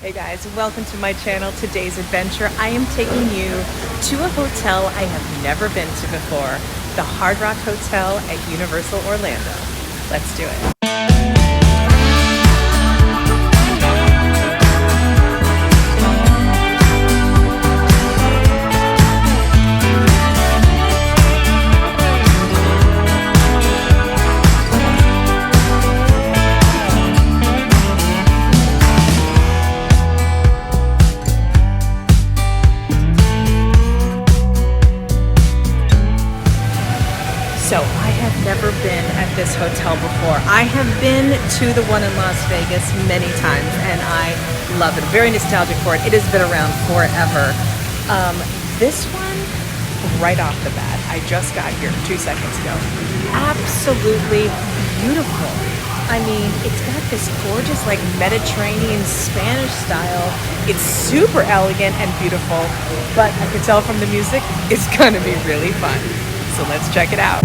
Hey guys, welcome to my channel. Today's adventure, I am taking you to a hotel I have never been to before, the Hard Rock Hotel at Universal Orlando. Let's do it. So I have never been at this hotel before. I have been to the one in Las Vegas many times and I love it. Very nostalgic for it. It has been around forever. This one, right off the bat, I just got here 2 seconds ago. Absolutely beautiful. I mean, it's got this gorgeous like Mediterranean Spanish style. It's super elegant and beautiful, but I can tell from the music, it's gonna be really fun. So let's check it out.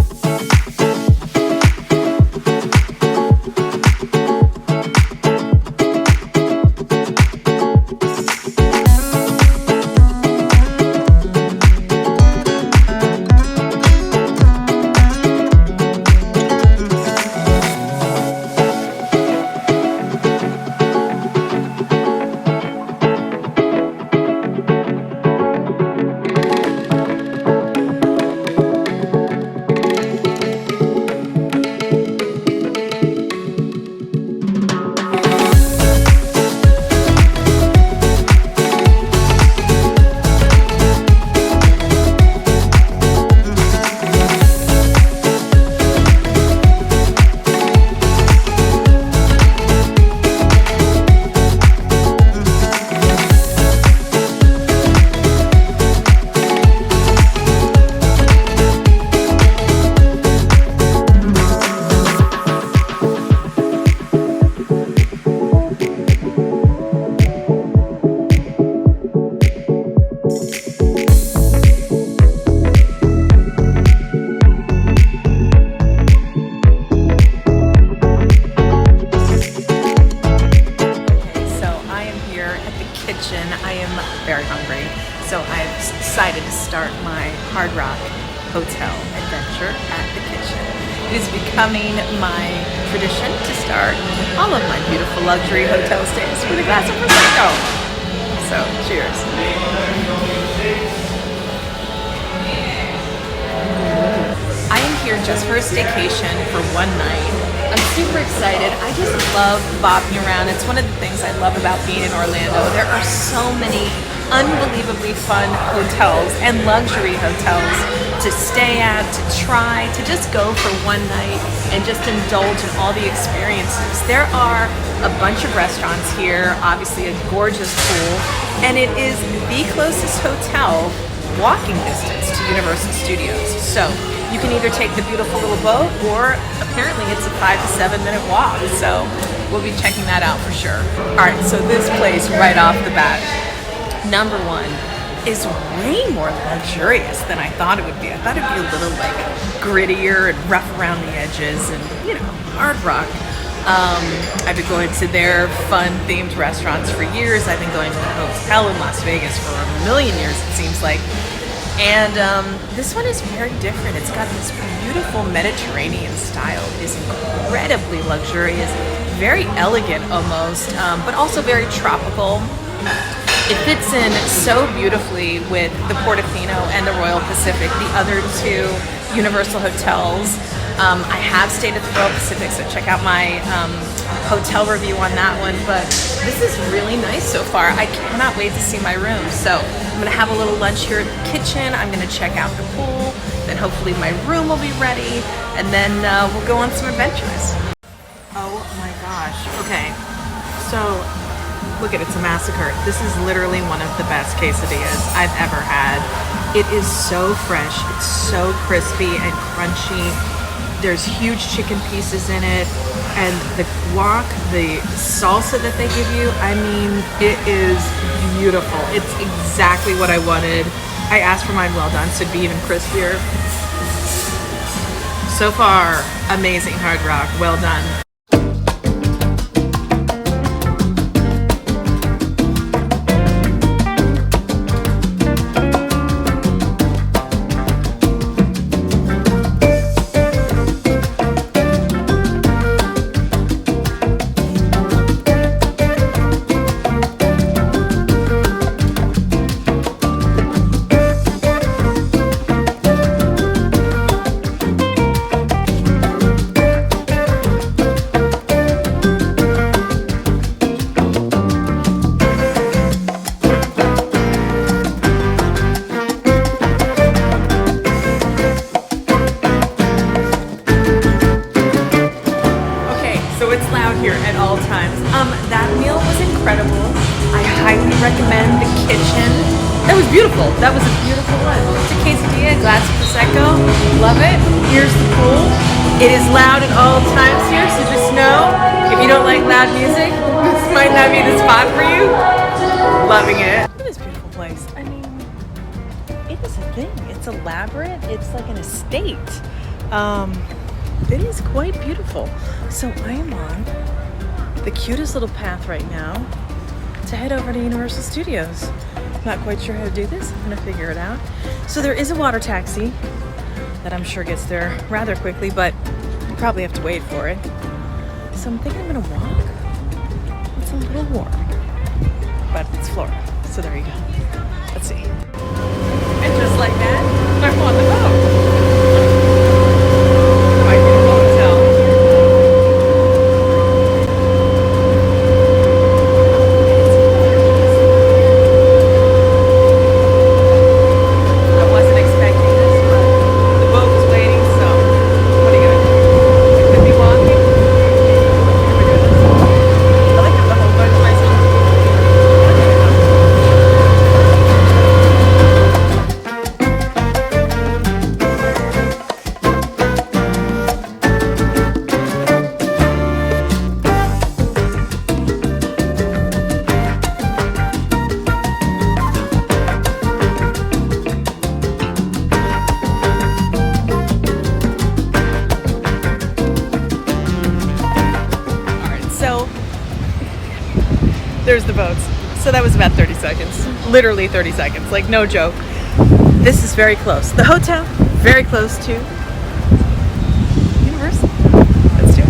I am very hungry, so I've decided to start my Hard Rock Hotel adventure at the kitchen. It is becoming my tradition to start all of my beautiful luxury hotel stays with a glass of Prosecco. So, cheers. I am here just for a staycation for one night. I'm super excited. I just love bopping around. It's one of the things I love about being in Orlando. There are so many unbelievably fun hotels and luxury hotels to stay at, to try, to just go for one night and just indulge in all the experiences. There are a bunch of restaurants here, obviously a gorgeous pool, and it is the closest hotel walking distance to Universal Studios. So you can either take the beautiful little boat or apparently it's a 5 to 7 minute walk. So we'll be checking that out for sure. All right, so this place right off the bat, number one, is way more luxurious than I thought it would be. I thought it'd be a little like grittier and rough around the edges and, you know, Hard Rock. I've been going to their fun themed restaurants for years. I've been going to the hotel in Las Vegas for a million years, it seems like. And this one is very different. It's got this beautiful Mediterranean style. It is incredibly luxurious, very elegant almost, but also very tropical. It fits in so beautifully with the Portofino and the Royal Pacific, the other two Universal hotels. I have stayed at the Royal Pacific, so check out my hotel review on that one, but this is really nice so far. I cannot wait to see my room. So I'm gonna have a little lunch here at the kitchen. I'm gonna check out the pool, then hopefully my room will be ready, and then we'll go on some adventures. Oh my gosh, okay, so look at it, it's a massacre. This is literally one of the best quesadillas I've ever had. It is so fresh, it's so crispy and crunchy. There's huge chicken pieces in it, and the guac, the salsa that they give you, I mean, it is beautiful. It's exactly what I wanted. I asked for mine well done, so it'd be even crispier. So far, amazing Hard Rock, well done. highly recommend the kitchen. That was beautiful. That was a beautiful one. It's a quesadilla, glass of prosecco. Love it. Here's the pool. It is loud at all times here, so just know if you don't like loud music, this might not be the spot for you. Loving it. Look at this beautiful place. I mean, it is a thing. It's elaborate. It's like an estate. It is quite beautiful. So I am on the cutest little path right now to head over to Universal Studios. Not quite sure how to do this. I'm gonna figure it out. So there is a water taxi that I'm sure gets there rather quickly, but you probably have to wait for it. So I'm thinking I'm gonna walk. It's a little warm, but it's Florida, so there you go. Let's see. And just like that, I'm on the boat. There's the boats. So that was about 30 seconds. Literally 30 seconds, like no joke. This is very close. The hotel, very close to Universal. Let's do it.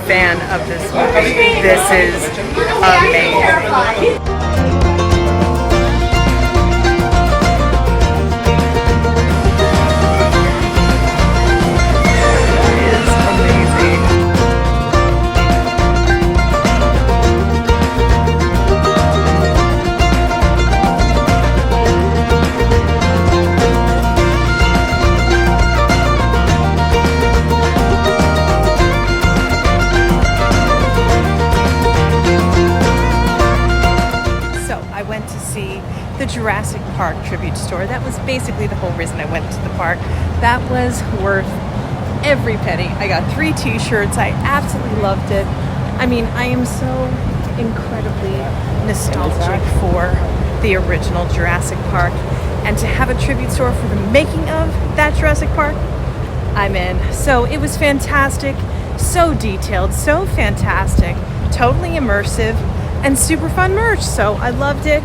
Fan of this movie. This is amazing. The Jurassic Park tribute store. That was basically the whole reason I went to the park. That was worth every penny. I got 3 t-shirts. I absolutely loved it. I mean, I am so incredibly nostalgic for the original Jurassic Park, and to have a tribute store for the making of that Jurassic Park, I'm in. So it was fantastic, so detailed, so fantastic, totally immersive, and super fun merch. So I loved it.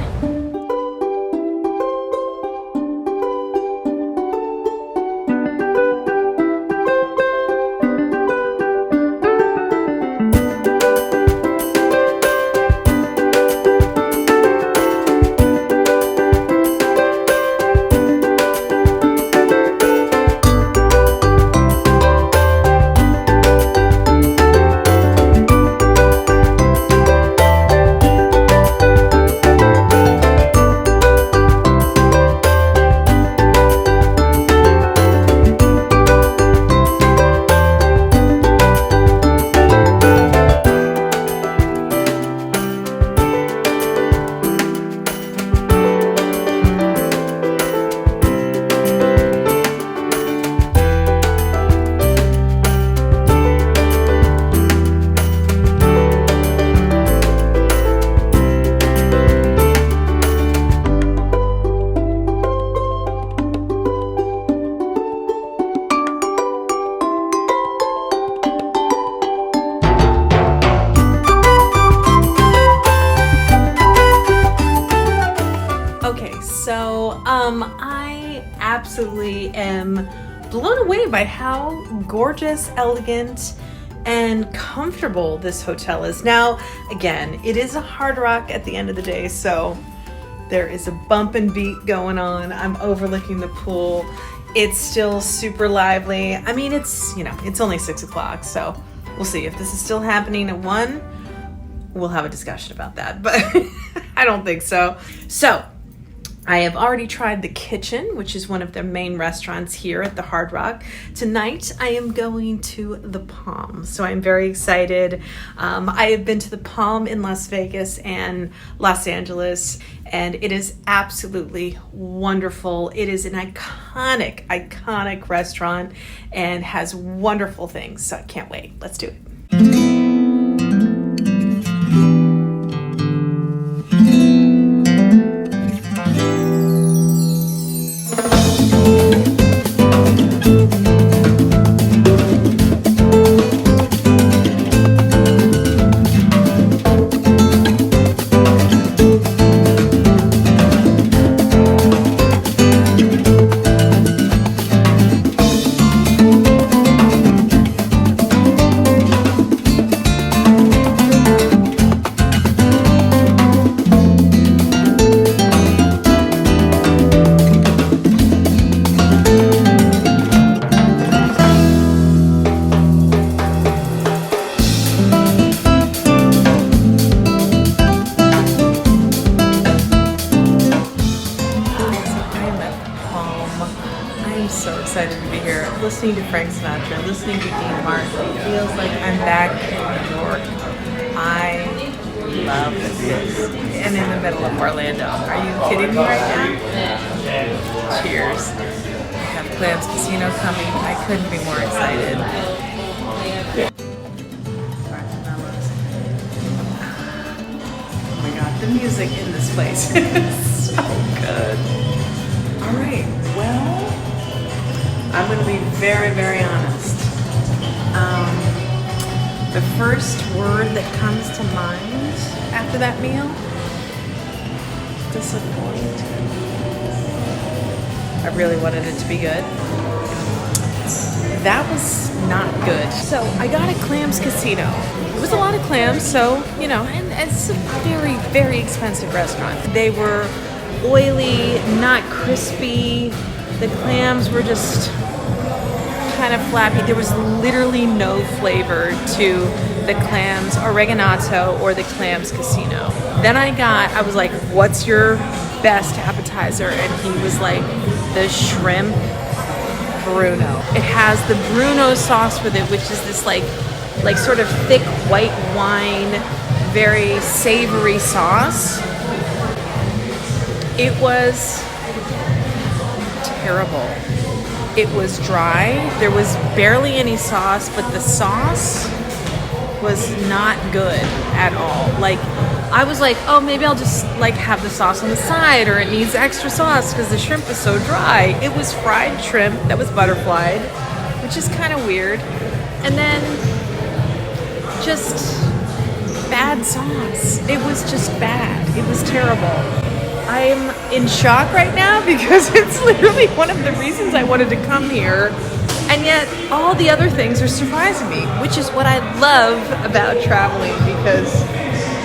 I absolutely am blown away by how gorgeous, elegant, and comfortable this hotel is. Now, again, it is a Hard Rock at the end of the day, so there is a bump and beat going on. I'm overlooking the pool. It's still super lively. I mean, it's only 6 o'clock, so we'll see. If this is still happening at 1, we'll have a discussion about that, but I don't think so. So, I have already tried the kitchen, which is one of their main restaurants here at the Hard Rock. Tonight, I am going to the Palm, so I'm very excited. I have been to the Palm in Las Vegas and Los Angeles, and it is absolutely wonderful. It is an iconic restaurant and has wonderful things, so I can't wait. Let's do it. Excited to be here, listening to Frank Sinatra, listening to Dean Martin. It feels like I'm back in New York. I love this. And in the middle of Orlando. Are you kidding me right now? Cheers. We have Clams Casino coming. I couldn't be more excited. Oh my god, the music in this place is so good. Alright, well, I'm going to be very, very honest. The first word that comes to mind after that meal, disappointed. I really wanted it to be good. That was not good. So I got a Clams Casino. It was a lot of clams, so, and it's a very, very expensive restaurant. They were oily, not crispy. The clams were just kind of flappy. There was literally no flavor to the clams oreganato or the Clams Casino. Then I was like, what's your best appetizer? And he was like, the shrimp Bruno. It has the Bruno sauce with it, which is this like sort of thick white wine, very savory sauce. It was terrible. It was dry. There was barely any sauce, but the sauce was not good at all. Like, I was like, oh, maybe I'll just have the sauce on the side, or it needs extra sauce because the shrimp is so dry. It was fried shrimp that was butterflied, which is kind of weird. And then just bad sauce. It was just bad. It was terrible. I'm in shock right now because it's literally one of the reasons I wanted to come here, and yet all the other things are surprising me, which is what I love about traveling, because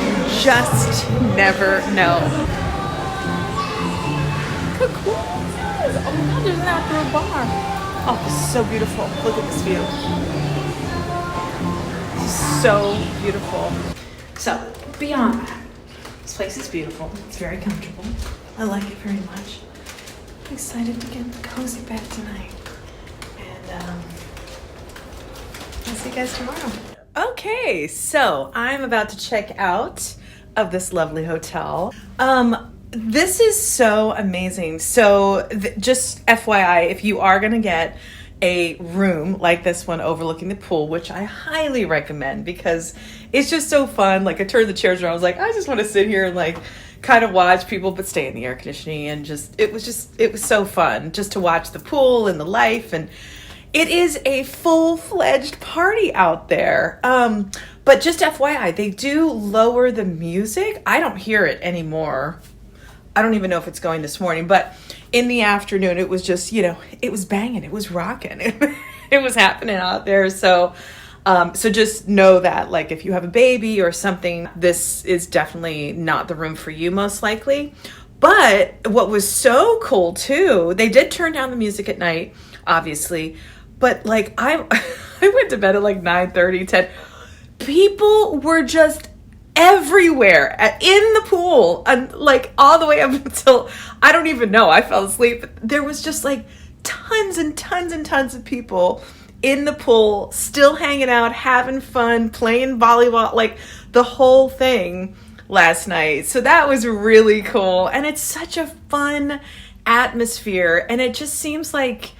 you just never know. Look how cool this is. Oh my god, there's an outdoor bar. Oh, this is so beautiful. Look at this view. This is so beautiful. So, beyond that, this place is beautiful. It's very comfortable. I like it very much. I'm excited to get in the cozy bed tonight. And I'll see you guys tomorrow. Okay, so I'm about to check out of this lovely hotel. This is so amazing. So just FYI, if you are gonna get a room like this one overlooking the pool, which I highly recommend because it's just so fun. Like, I turned the chairs around, I was like, I just want to sit here and kind of watch people, but stay in the air conditioning, and it was so fun just to watch the pool and the life. And it is a full-fledged party out there. But just FYI, they do lower the music. I don't hear it anymore. I don't even know if it's going this morning, but in the afternoon, it was just, it was banging, it was rocking, it was happening out there. So, so just know that, like, if you have a baby or something, this is definitely not the room for you, most likely. But what was so cool too, they did turn down the music at night, obviously, but like I went to bed at like 9:30, 10. People were just everywhere in the pool, and like all the way up until, I don't even know, I fell asleep. There was just like tons and tons and tons of people in the pool, still hanging out, having fun, playing volleyball, like the whole thing last night. So that was really cool. And it's such a fun atmosphere. And it just seems like,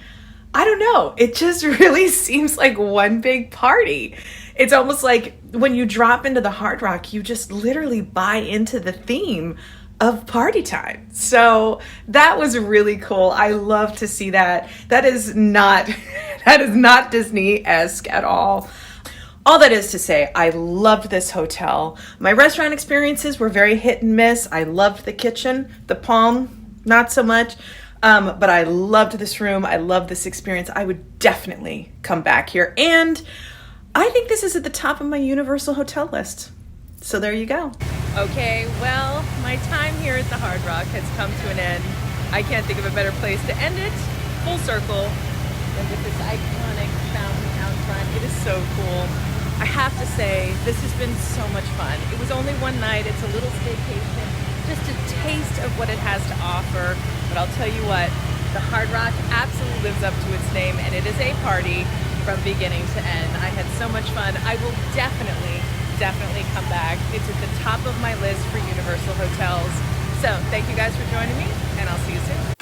I don't know, it just really seems like one big party. It's almost like when you drop into the Hard Rock, you just literally buy into the theme of party time. So that was really cool. I love to see that. That is not Disney-esque at all. All that is to say, I loved this hotel. My restaurant experiences were very hit and miss. I loved the kitchen, the Palm, not so much. But I loved this room. I loved this experience. I would definitely come back here. And I think this is at the top of my Universal hotel list. So there you go. Okay, well, my time here at the Hard Rock has come to an end. I can't think of a better place to end it, full circle, than with this iconic fountain out front. It is so cool. I have to say, this has been so much fun. It was only one night. It's a little staycation, just a taste of what it has to offer. But I'll tell you what, the Hard Rock absolutely lives up to its name, and it is a party from beginning to end. I had so much fun. I will definitely come back. It's at the top of my list for Universal hotels. So thank you guys for joining me, and I'll see you soon.